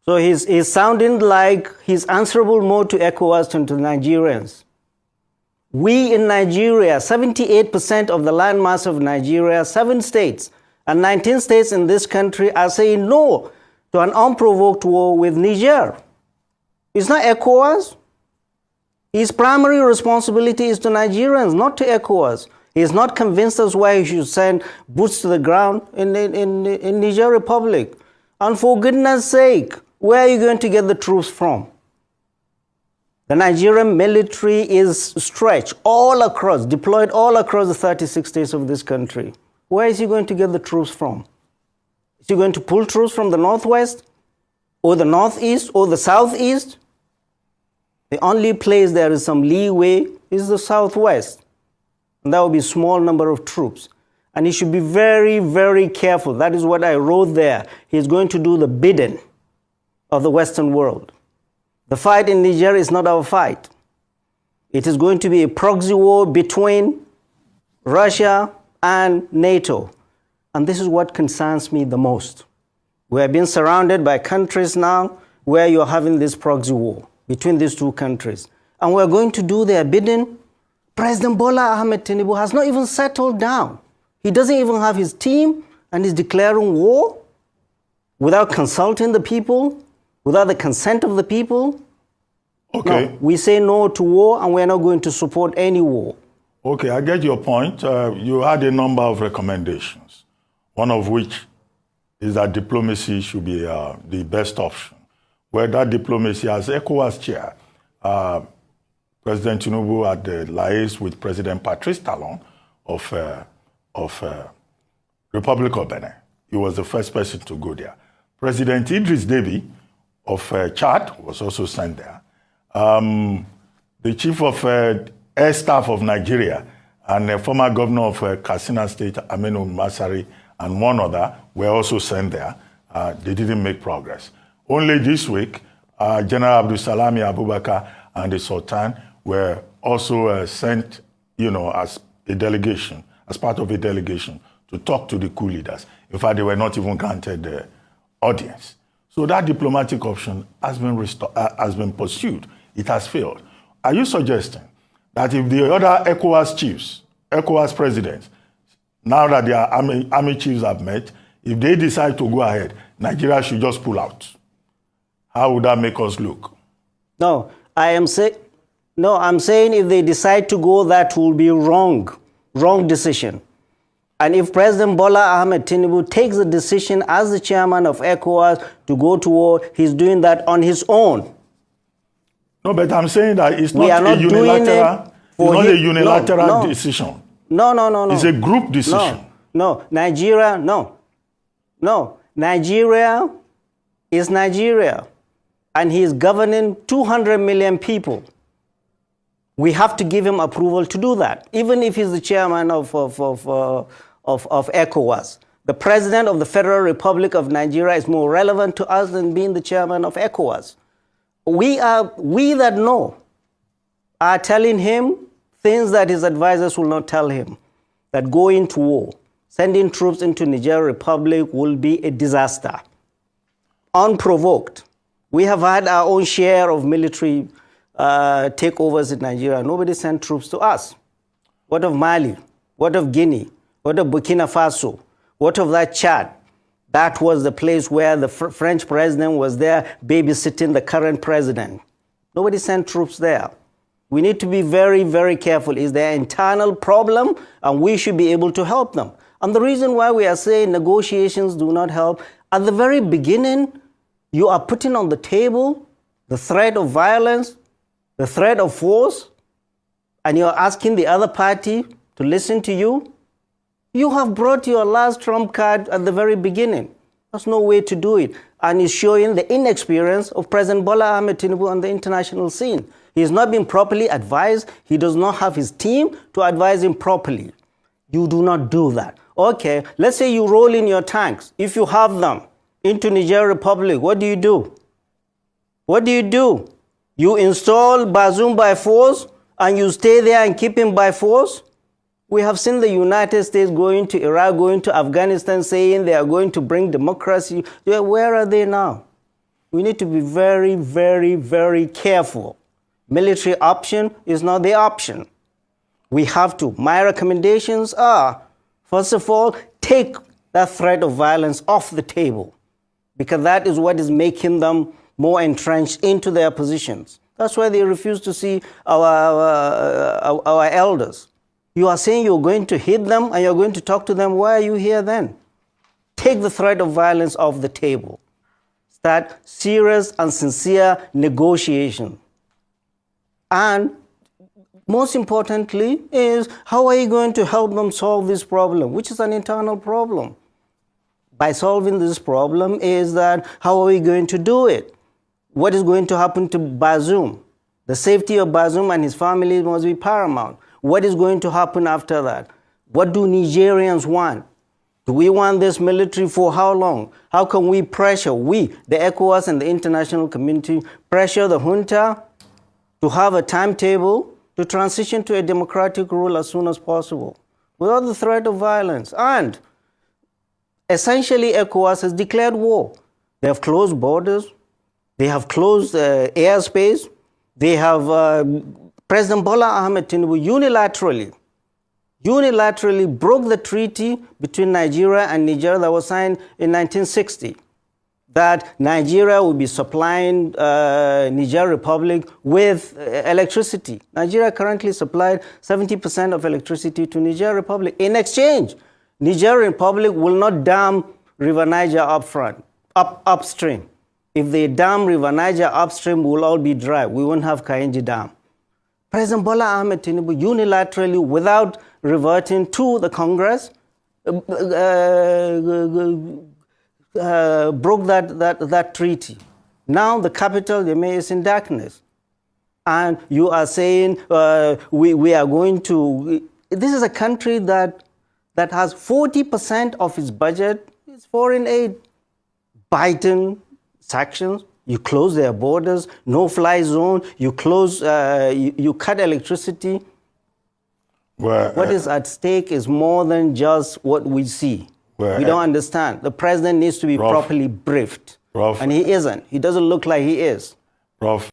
So he's sounding like he's answerable more to ECOWAS than to Nigerians. We in Nigeria, 78% of the landmass of Nigeria, 7 states and 19 states in this country are saying no to an unprovoked war with Niger. It's not ECOWAS. His primary responsibility is to Nigerians, not to ECOWAS. He's not convinced us why he should send boots to the ground in Niger Republic. And for goodness sake, where are you going to get the troops from? The Nigerian military is stretched all across, deployed all across the 36 states of this country. Where is he going to get the troops from? Is he going to pull troops from the northwest, or the northeast, or the southeast? The only place there is some leeway is the southwest. And that will be a small number of troops. And he should be very, very careful. That is what I wrote there. He's going to do the bidding of the Western world. The fight in Niger is not our fight. It is going to be a proxy war between Russia and NATO. And this is what concerns me the most. We have been surrounded by countries now where you're having this proxy war between these two countries. And we're going to do their bidding. President Bola Ahmed Tinubu has not even settled down. He doesn't even have his team and is declaring war without consulting the people, without the consent of the people. Okay. No, we say no to war and we're not going to support any war. Okay, I get your point. You had a number of recommendations, one of which is that diplomacy should be the best option. Where that diplomacy, as ECOWAS chair, President Tinubu had liaised with President Patrice Talon of Republic of Benin. He was the first person to go there. President Idris Deby of Chad was also sent there. The chief of air staff of Nigeria and the former governor of Katsina State, Aminu Masari, and one other were also sent there. They didn't make progress. Only this week, General Abdul Salami Abubakar and the Sultan were also sent, as a delegation, as part of a delegation, to talk to the coup leaders. In fact, they were not even granted the audience. So that diplomatic option has been pursued. It has failed. Are you suggesting that if the other ECOWAS chiefs, ECOWAS presidents, now that their army chiefs have met, if they decide to go ahead, Nigeria should just pull out? How would that make us look? No, I'm saying if they decide to go, that will be wrong decision. And if President Bola Ahmed Tinubu takes the decision as the chairman of ECOWAS to go to war, he's doing that on his own. No, but I'm saying that it's not a unilateral decision. No. It's a group decision. No. Nigeria is Nigeria. And he is governing 200 million people. We have to give him approval to do that, even if he's the chairman of ECOWAS. The president of the Federal Republic of Nigeria is more relevant to us than being the chairman of ECOWAS. We that know are telling him things that his advisors will not tell him, that going to war, sending troops into Niger Republic will be a disaster, unprovoked. We have had our own share of military takeovers in Nigeria. Nobody sent troops to us. What of Mali? What of Guinea? What of Burkina Faso? What of that Chad? That was the place where the French president was there babysitting the current president. Nobody sent troops there. We need to be very, very careful. Is there an internal problem? And we should be able to help them. And the reason why we are saying negotiations do not help, at the very beginning, you are putting on the table the threat of violence, the threat of force, and you're asking the other party to listen to you. You have brought your last trump card at the very beginning. There's no way to do it. And it's showing the inexperience of President Bola Ahmed Tinubu on the international scene. He has not been properly advised. He does not have his team to advise him properly. You do not do that. Okay, let's say you roll in your tanks, if you have them, into Niger Republic. What do you do? What do you do? You install Bazoum by force and you stay there and keep him by force? We have seen the United States going to Iraq, going to Afghanistan, saying they are going to bring democracy. Where are they now? We need to be very, very, very careful. Military option is not the option. We have to. My recommendations are, first of all, take that threat of violence off the table, because that is what is making them more entrenched into their positions. That's why they refuse to see our elders. You are saying you're going to hit them and you're going to talk to them. Why are you here then? Take the threat of violence off the table. Start serious and sincere negotiation. And most importantly is, how are you going to help them solve this problem, which is an internal problem? By solving this problem is that, how are we going to do it? What is going to happen to Bazoum? The safety of Bazoum and his family must be paramount. What is going to happen after that? What do Nigerians want? Do we want this military for how long? How can we pressure, the ECOWAS and the international community, pressure the junta to have a timetable to transition to a democratic rule as soon as possible, without the threat of violence? And essentially, ECOWAS has declared war. They have closed borders. They have closed airspace. They have President Bola Ahmed Tinubu unilaterally broke the treaty between Nigeria and Niger that was signed in 1960, that Nigeria will be supplying Niger Republic with electricity. Nigeria currently supplied 70% of electricity to Niger Republic. In exchange, Niger Republic will not dam River Niger upstream. If they dam River Niger upstream, we'll all be dry. We won't have Kainji Dam. President Bola Ahmed Tinubu unilaterally, without reverting to the Congress, broke that treaty. Now the capital, Yemé, is in darkness. And you are saying we are going to... This is a country that has 40% of its budget is foreign aid. Biden sanctions, you close their borders, no-fly zone, you close, you cut electricity. Well, what is at stake is more than just what we see. Well, we don't understand. The president needs to be properly briefed. Prof, and he isn't. He doesn't look like he is. Prof.